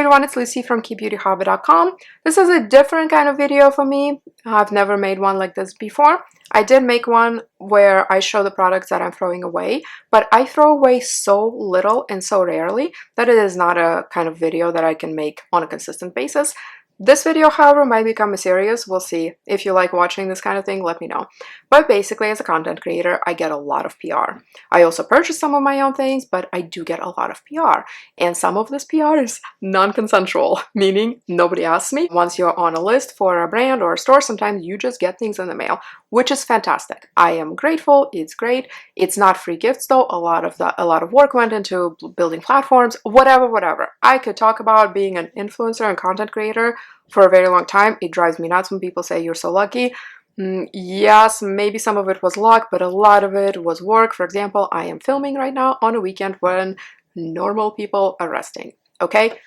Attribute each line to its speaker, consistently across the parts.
Speaker 1: everyone, it's Lucy from KBeautyHobbit.com. This is a different kind of video for me. I've never made one like this before. I did make one where I show the products that I'm throwing away, but I throw away so little and so rarely that it is not a kind of video that I can make on a consistent basis. This video, however, might become a series. We'll see. If you like watching this kind of thing, let me know. But basically, as a content creator, I get a lot of PR. I also purchase some of my own things, but I do get a lot of PR. And some of this PR is non-consensual, meaning nobody asks me. Once you're on a list for a brand or a store, sometimes you just get things in the mail, which is fantastic. I am grateful. It's great. It's not free gifts though. A lot of work went into building platforms, whatever. I could talk about being an influencer and content creator for a very long time. It drives me nuts when people say you're so lucky. Yes, maybe some of it was luck, but a lot of it was work. For example, I am filming right now on a weekend when normal people are resting. Okay,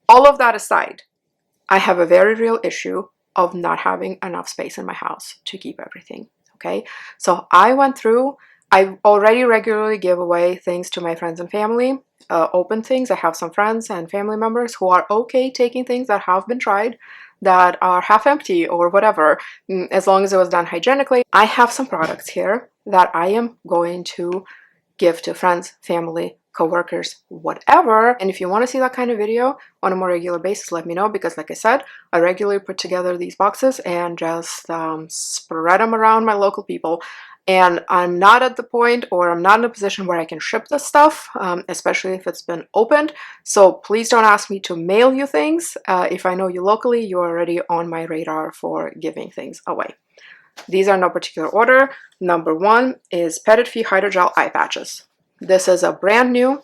Speaker 1: all of that aside, I have a very real issue of not having enough space in my house to keep everything. Okay, so I already regularly give away things to my friends and family, open things. I have some friends and family members who are okay taking things that have been tried, that are half empty or whatever, as long as it was done hygienically. I have some products here that I am going to give to friends, family, co-workers, whatever. And if you want to see that kind of video on a more regular basis, let me know, because like I said, I regularly put together these boxes and just spread them around my local people. And I'm not at the point, or I'm not in a position where I can ship this stuff, especially if it's been opened. So please don't ask me to mail you things. If I know you locally, you're already on my radar for giving things away. These are no particular order. Number one is Petit Fille Hydrogel Eye Patches. This is a brand new,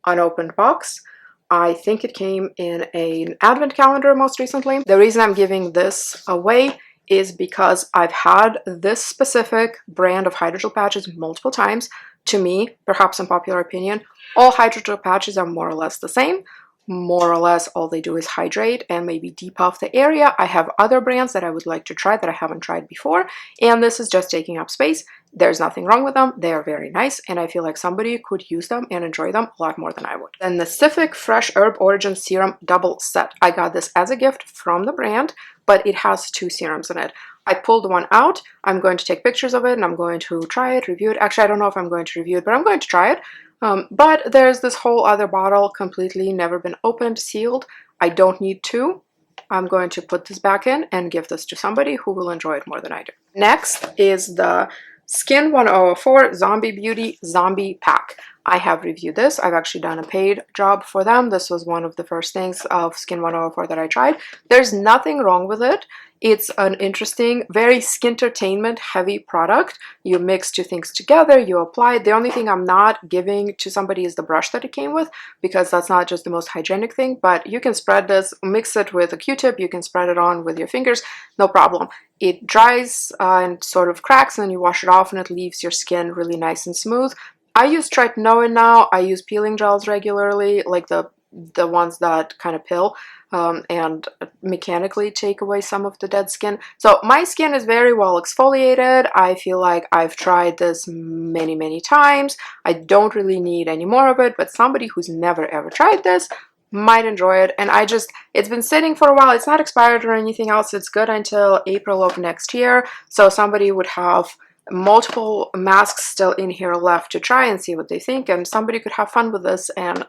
Speaker 1: unopened box. I think it came in an advent calendar most recently. The reason I'm giving this away is because I've had this specific brand of hydrogel patches multiple times. To me, perhaps unpopular opinion, all hydrogel patches are more or less the same. More or less all they do is hydrate and maybe depuff the area. I have other brands that I would like to try that I haven't tried before, and this is just taking up space. There's nothing wrong with them. They are very nice, and I feel like somebody could use them and enjoy them a lot more than I would. Then the Cica Fresh Herb Origin Serum Double Set. I got this as a gift from the brand, but it has 2 serums in it. I pulled one out. I'm going to take pictures of it, and I'm going to try it, review it. Actually, I don't know if I'm going to review it, but I'm going to try it. But there's this whole other bottle, completely never been opened, sealed. I don't need 2. I'm going to put this back in and give this to somebody who will enjoy it more than I do. Next is the Skin 1004 Zombie Beauty Zombie Pack. I have reviewed this. I've actually done a paid job for them. This was one of the first things of Skin 104 that I tried. There's nothing wrong with it. It's an interesting, very skin-tertainment heavy product. You mix 2 things together, you apply it. The only thing I'm not giving to somebody is the brush that it came with, because that's not just the most hygienic thing, but you can spread this, mix it with a Q-tip, you can spread it on with your fingers, no problem. It dries and sort of cracks, and then you wash it off and it leaves your skin really nice and smooth. I use tretinoin now. I use peeling gels regularly, like the ones that kind of peel and mechanically take away some of the dead skin. So my skin is very well exfoliated. I feel like I've tried this many times. I don't really need any more of it, but somebody who's never ever tried this might enjoy it. And it's been sitting for a while. It's not expired or anything else. It's good until April of next year. So somebody would have multiple masks still in here left to try and see what they think, and somebody could have fun with this, and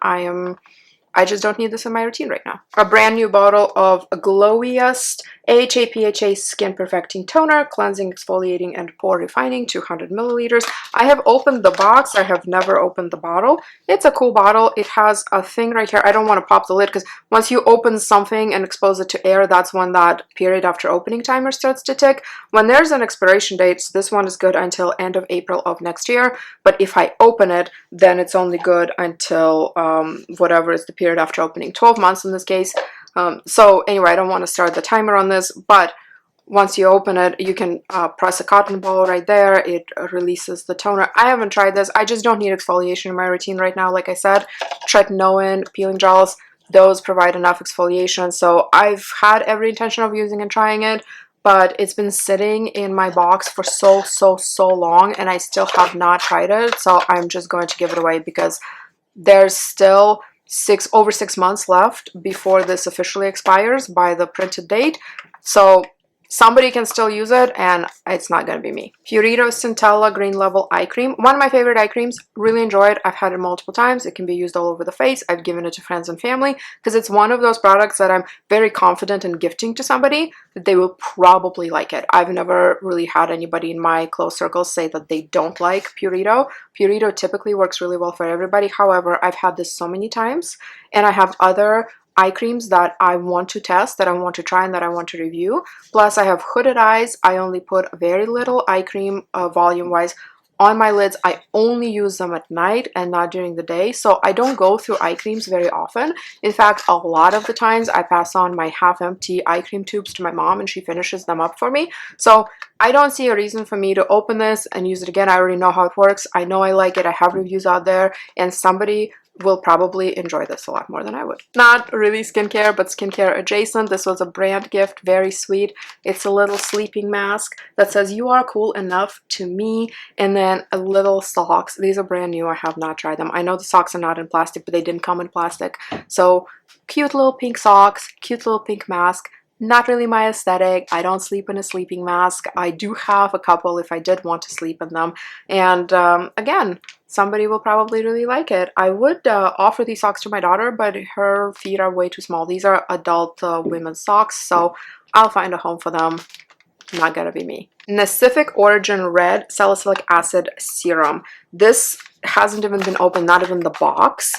Speaker 1: I just don't need this in my routine right now. A brand new bottle of Glowiest AHA/PHA Skin Perfecting Toner, Cleansing, Exfoliating, and Pore Refining, 200 milliliters. I have opened the box. I have never opened the bottle. It's a cool bottle. It has a thing right here. I don't want to pop the lid, because once you open something and expose it to air, that's when that period after opening timer starts to tick. When there's an expiration date, so this one is good until end of April of next year, but if I open it, then it's only good until whatever is the period after opening, 12 months in this case. So anyway, I don't want to start the timer on this, but once you open it, you can press a cotton ball right there. It releases the toner. I haven't tried this. I just don't need exfoliation in my routine right now. Like I said, tretinoin, peeling gels, those provide enough exfoliation. So I've had every intention of using and trying it, but it's been sitting in my box for so long, and I still have not tried it. So I'm just going to give it away, because there's still over 6 months left before this officially expires by the printed date. So somebody can still use it, and it's not going to be me. Purito Centella Green Level Eye Cream. One of my favorite eye creams. Really enjoy it. I've had it multiple times. It can be used all over the face. I've given it to friends and family because it's one of those products that I'm very confident in gifting to somebody that they will probably like it. I've never really had anybody in my close circles say that they don't like Purito. Purito typically works really well for everybody. However, I've had this so many times, and I have other eye creams that I want to test, that I want to try, and that I want to review. Plus, I have hooded eyes. I only put very little eye cream volume-wise on my lids. I only use them at night and not during the day, so I don't go through eye creams very often. In fact, a lot of the times I pass on my half-empty eye cream tubes to my mom and she finishes them up for me. So I don't see a reason for me to open this and use it again. I already know how it works. I know I like it. I have reviews out there, and somebody will probably enjoy this a lot more than I would. Not really skincare, but skincare adjacent. This was a brand gift, very sweet. It's a little sleeping mask that says "You are cool enough to me," and then a little socks. These are brand new. I have not tried them. I know the socks are not in plastic, but they didn't come in plastic. So cute little pink socks, cute little pink mask. Not really my aesthetic. I don't sleep in a sleeping mask. I do have a couple if I did want to sleep in them. And again, somebody will probably really like it. I would offer these socks to my daughter, but her feet are way too small. These are adult women's socks, so I'll find a home for them. Not gonna be me. Pacific Origin Red Salicylic Acid Serum. This hasn't even been opened, not even the box.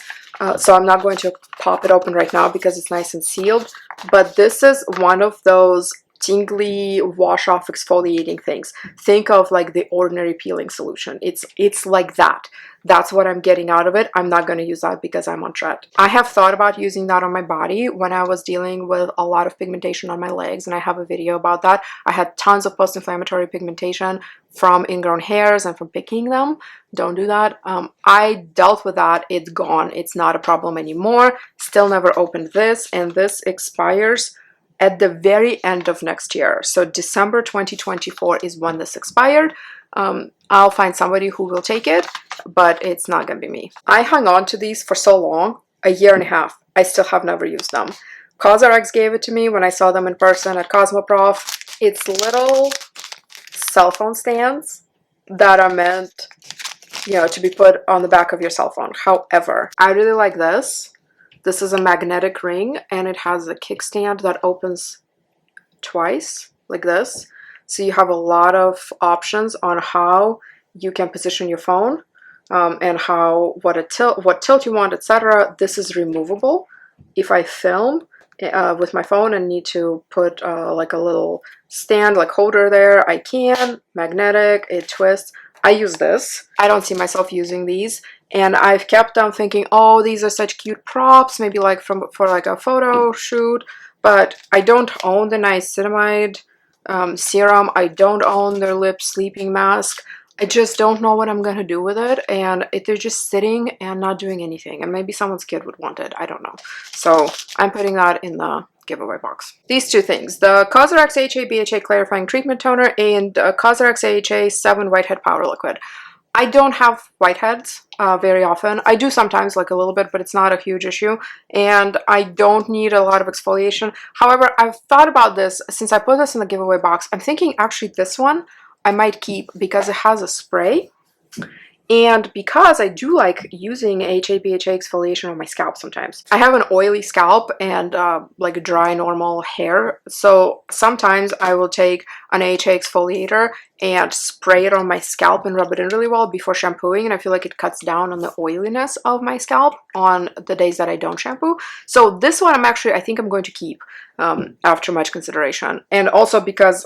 Speaker 1: So I'm not going to pop it open right now because it's nice and sealed. But this is one of those tingly wash off exfoliating things. Think of like the ordinary peeling solution. It's like that. That's what I'm getting out of it. I'm not going to use that because I'm on tread. I have thought about using that on my body when I was dealing with a lot of pigmentation on my legs, and I have a video about that. I had tons of post-inflammatory pigmentation from ingrown hairs and from picking them. Don't do that. I dealt with that. It's gone. It's not a problem anymore. Still never opened this, and this expires at the very end of next year. So December 2024 is when this expired. I'll find somebody who will take it, but it's not gonna be me. I hung on to these for so long, a year and a half. I still have never used them. CosRX gave it to me when I saw them in person at Cosmoprof. It's little cell phone stands that are meant, you know, to be put on the back of your cell phone. However, I really like this. This is a magnetic ring, and it has a kickstand that opens twice, like this. So you have a lot of options on how you can position your phone, and what tilt you want, etc. This is removable. If I film with my phone and need to put like a little stand, like holder there, I can. Magnetic, it twists. I use this. I don't see myself using these, and I've kept on thinking, oh, these are such cute props, maybe like for like a photo shoot, but I don't own the niacinamide serum. I don't own their lip sleeping mask. I just don't know what I'm gonna do with it, and they're just sitting and not doing anything, and maybe someone's kid would want it. I don't know. So I'm putting that in the giveaway box. These two things, the CosRX AHA BHA Clarifying Treatment Toner and CosRX AHA 7 Whitehead Powder Liquid. I don't have whiteheads very often. I do sometimes, like a little bit, but it's not a huge issue, and I don't need a lot of exfoliation. However, I've thought about this since I put this in the giveaway box. I'm thinking actually this one I might keep because it has a spray, and because I do like using AHA BHA exfoliation on my scalp sometimes. I have an oily scalp and like a dry normal hair, so sometimes I will take an AHA exfoliator and spray it on my scalp and rub it in really well before shampooing, and I feel like it cuts down on the oiliness of my scalp on the days that I don't shampoo. So this one I think I'm going to keep after much consideration, and also because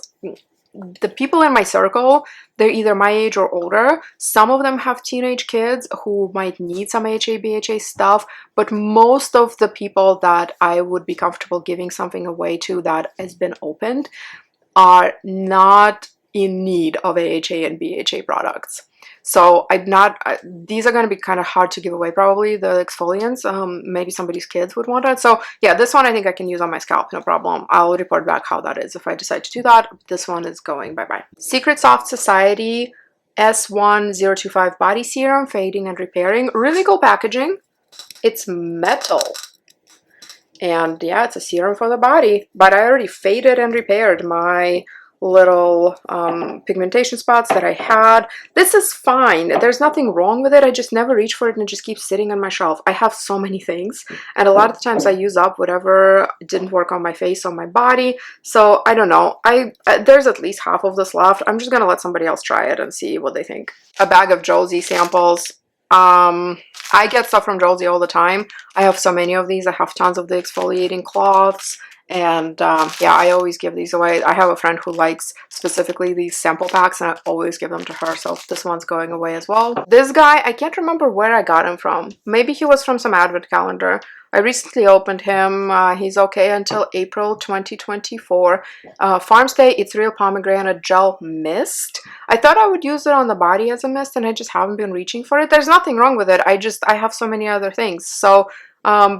Speaker 1: the people in my circle, they're either my age or older. Some of them have teenage kids who might need some AHA BHA stuff, but most of the people that I would be comfortable giving something away to that has been opened are not in need of AHA and BHA products. So these are going to be kind of hard to give away, probably, the exfoliants. Maybe somebody's kids would want it. So yeah, this one I think I can use on my scalp, no problem. I'll report back how that is if I decide to do that. This one is going bye-bye. Secret Soft Society S1025 Body Serum, Fading and Repairing. Really cool packaging. It's metal. And yeah, it's a serum for the body, but I already faded and repaired my little pigmentation spots that I had. This is fine. There's nothing wrong with it. I just never reach for it and it just keeps sitting on my shelf. I have so many things, and a lot of times I use up whatever didn't work on my face, on my body. So I don't know. There's at least half of this left. I'm just gonna let somebody else try it and see what they think. A bag of Josie samples. I get stuff from Josie all the time. I have so many of these. I have tons of the exfoliating cloths, and yeah, I always give these away. I have a friend who likes specifically these sample packs, and I always give them to her, so this one's going away as well. This guy, I can't remember where I got him from. Maybe he was from some advent calendar. I recently opened him. He's okay until April 2024. Farm Stay, it's real pomegranate gel mist. I thought I would use it on the body as a mist, and I just haven't been reaching for it. There's nothing wrong with it. I have so many other things. So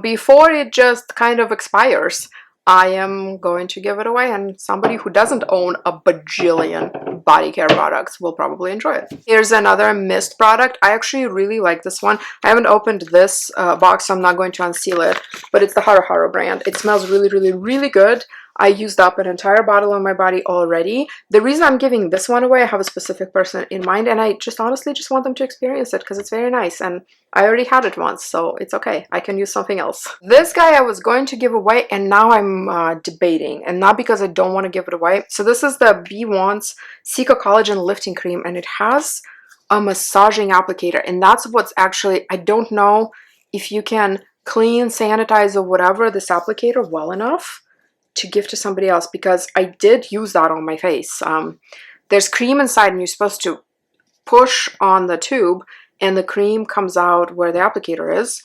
Speaker 1: before it just kind of expires, I am going to give it away, and somebody who doesn't own a bajillion body care products will probably enjoy it. Here's another mist product. I actually really like this one. I haven't opened this box, so I'm not going to unseal it, but it's the Haruharu brand. It smells really, really, really good. I used up an entire bottle on my body already. The reason I'm giving this one away, I have a specific person in mind, and I just honestly just want them to experience it because it's very nice, and I already had it once, so it's okay. I can use something else. This guy I was going to give away, and now I'm debating, and not because I don't want to give it away. So this is the Bewants Cica Collagen Lifting Cream, and it has a massaging applicator, and that's what's actually, I don't know if you can clean, sanitize, or whatever this applicator well enough to give to somebody else, because I did use that on my face. There's cream inside, and you're supposed to push on the tube, and the cream comes out where the applicator is,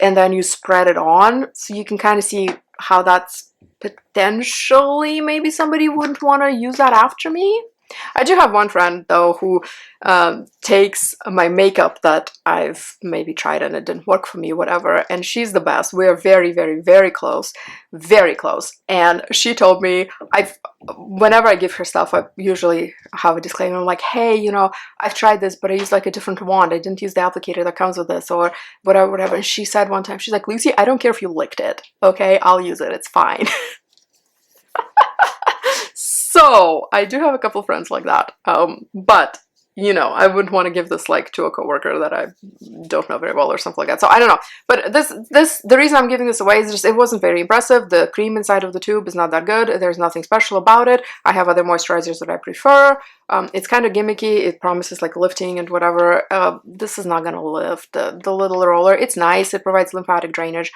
Speaker 1: and then you spread it on, so you can kind of see how that's potentially, maybe somebody wouldn't want to use that after me. I do have one friend though who takes my makeup that I've maybe tried and it didn't work for me, whatever, and she's the best. We're very, very, very close, and she told me, whenever I give her stuff, I usually have a disclaimer. I'm like, hey, you know, I've tried this, but I used like a different wand. I didn't use the applicator that comes with this, or whatever. And she said one time, she's like, Lucy, I don't care if you licked it, okay? I'll use it, it's fine. So I do have a couple friends like that, but you know, I wouldn't want to give this like to a coworker that I don't know very well or something like that. So I don't know, but the reason I'm giving this away is just it wasn't very impressive. The cream inside of the tube is not that good. There's nothing special about it. I have other moisturizers that I prefer. It's kind of gimmicky. It promises like lifting and whatever. This is not gonna lift the little roller. It's nice. It provides lymphatic drainage.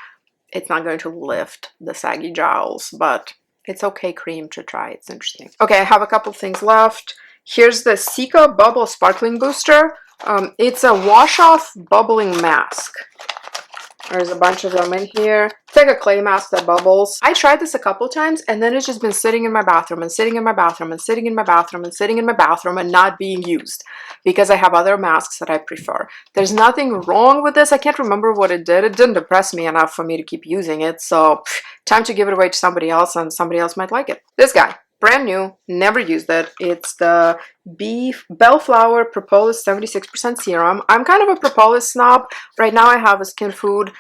Speaker 1: It's not going to lift the saggy jowls, but it's okay cream to try. It's interesting. Okay, I have a couple things left. Here's the Cica Bubble Sparkling Booster. It's a wash-off bubbling mask. There's a bunch of them in here. It's like a clay mask that bubbles. I tried this a couple times, and then it's just been sitting in my bathroom and sitting in my bathroom and sitting in my bathroom and sitting in my bathroom and not being used because I have other masks that I prefer. There's nothing wrong with this. I can't remember what it did. It didn't impress me enough for me to keep using it. So time to give it away to somebody else, and somebody else might like it. This guy. Brand new, never used it. It's the Bellflower Propolis 76% Serum. I'm kind of a propolis snob. Right now I have a Skin Food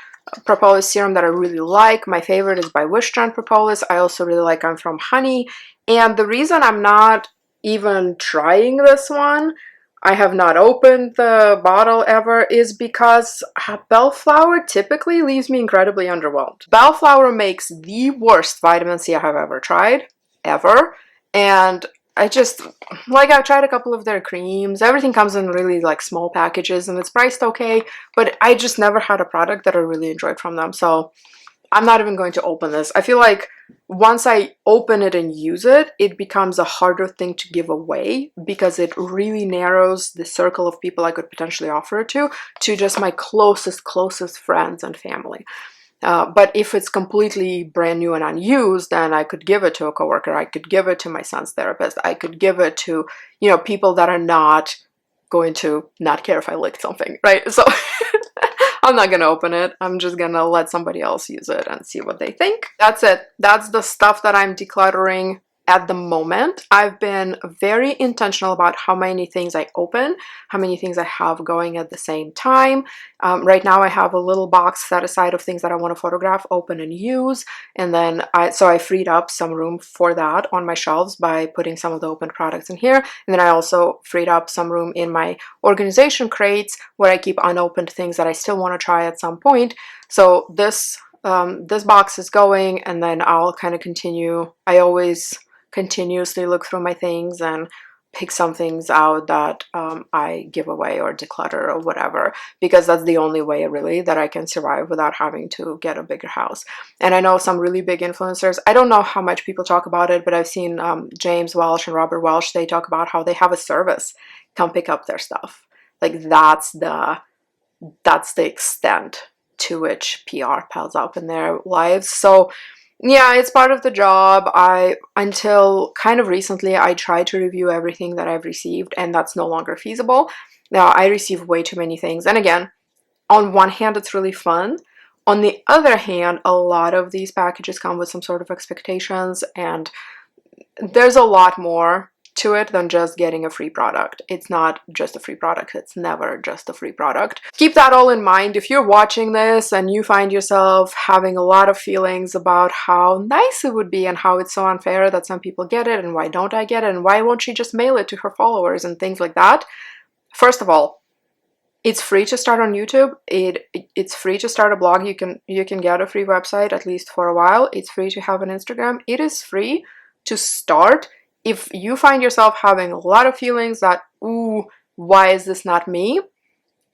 Speaker 1: propolis serum that I really like. My favorite is by Wishtrend Propolis. I also really like I'm From Honey. And the reason I'm not even trying this one, I have not opened the bottle ever, is because Bellflower typically leaves me incredibly underwhelmed. Bellflower makes the worst vitamin C I have ever tried. Ever. And I just, like, I've tried a couple of their creams. Everything comes in really like small packages and it's priced okay, but I just never had a product that I really enjoyed from them. So I'm not even going to open this. I feel like once I open it and use it, it becomes a harder thing to give away because it really narrows the circle of people I could potentially offer it to just my closest friends and family. But if it's completely brand new and unused, then I could give it to a coworker. I could give it to my son's therapist. I could give it to, you know, people that are not going to not care if I licked something, right? So I'm not going to open it. I'm just going to let somebody else use it and see what they think. That's it. That's the stuff that I'm decluttering at the moment. I've been very intentional about how many things I open, how many things I have going at the same time. Right now I have a little box set aside of things that I want to photograph, open, and use, and then I freed up some room for that on my shelves by putting some of the open products in here, and then I also freed up some room in my organization crates where I keep unopened things that I still want to try at some point. So this box is going, and then I'll kind of continue. I always continuously look through my things and pick some things out that I give away or declutter or whatever, because that's the only way really that I can survive without having to get a bigger house. And I know some really big influencers, I don't know how much people talk about it, but I've seen James Welch and Robert Welch, they talk about how they have a service, come pick up their stuff. Like that's the extent to which PR piles up in their lives. So yeah, it's part of the job. Until kind of recently, I tried to review everything that I've received, and that's no longer feasible. Now, I receive way too many things. And again, on one hand, it's really fun. On the other hand, a lot of these packages come with some sort of expectations, and there's a lot more to it than just getting a free product. It's not just a free product. It's never just a free product. Keep that all in mind. If you're watching this and you find yourself having a lot of feelings about how nice it would be and how it's so unfair that some people get it and why don't I get it and why won't she just mail it to her followers and things like that, first of all, it's free to start on YouTube. It's free to start a blog. You can get a free website, at least for a while. It's free to have an Instagram. It is free to start. If you find yourself having a lot of feelings that, ooh, why is this not me?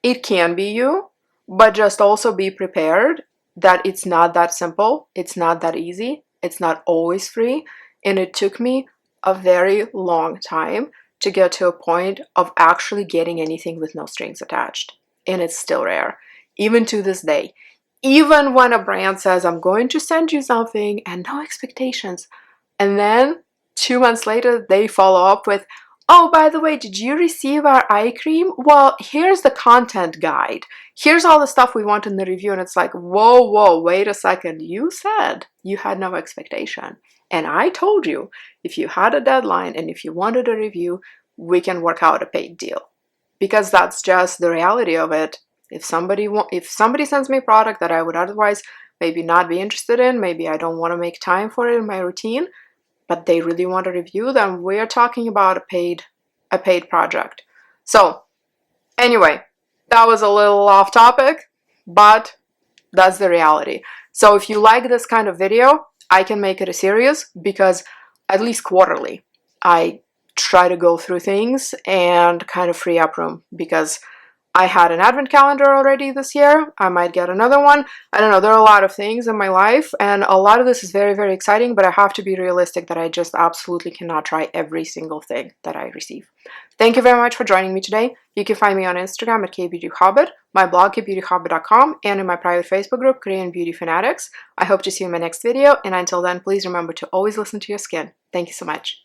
Speaker 1: It can be you, but just also be prepared that it's not that simple. It's not that easy. It's not always free. And it took me a very long time to get to a point of actually getting anything with no strings attached. And it's still rare, even to this day. Even when a brand says, I'm going to send you something and no expectations, and then 2 months later, they follow up with, oh, by the way, did you receive our eye cream? Well, here's the content guide. Here's all the stuff we want in the review. And it's like, whoa, wait a second. You said you had no expectation. And I told you, if you had a deadline and if you wanted a review, we can work out a paid deal. Because that's just the reality of it. If somebody sends me a product that I would otherwise maybe not be interested in, maybe I don't want to make time for it in my routine, but they really want a review, then we're talking about a paid project. So anyway, that was a little off topic, but that's the reality. So if you like this kind of video, I can make it a series, because at least quarterly, I try to go through things and kind of free up room, because I had an advent calendar already this year. I might get another one. I don't know. There are a lot of things in my life, and a lot of this is very, very exciting, but I have to be realistic that I just absolutely cannot try every single thing that I receive. Thank you very much for joining me today. You can find me on Instagram at KBeautyHobbit, my blog, KBeautyHobbit.com, and in my private Facebook group, Korean Beauty Fanatics. I hope to see you in my next video, and until then, please remember to always listen to your skin. Thank you so much.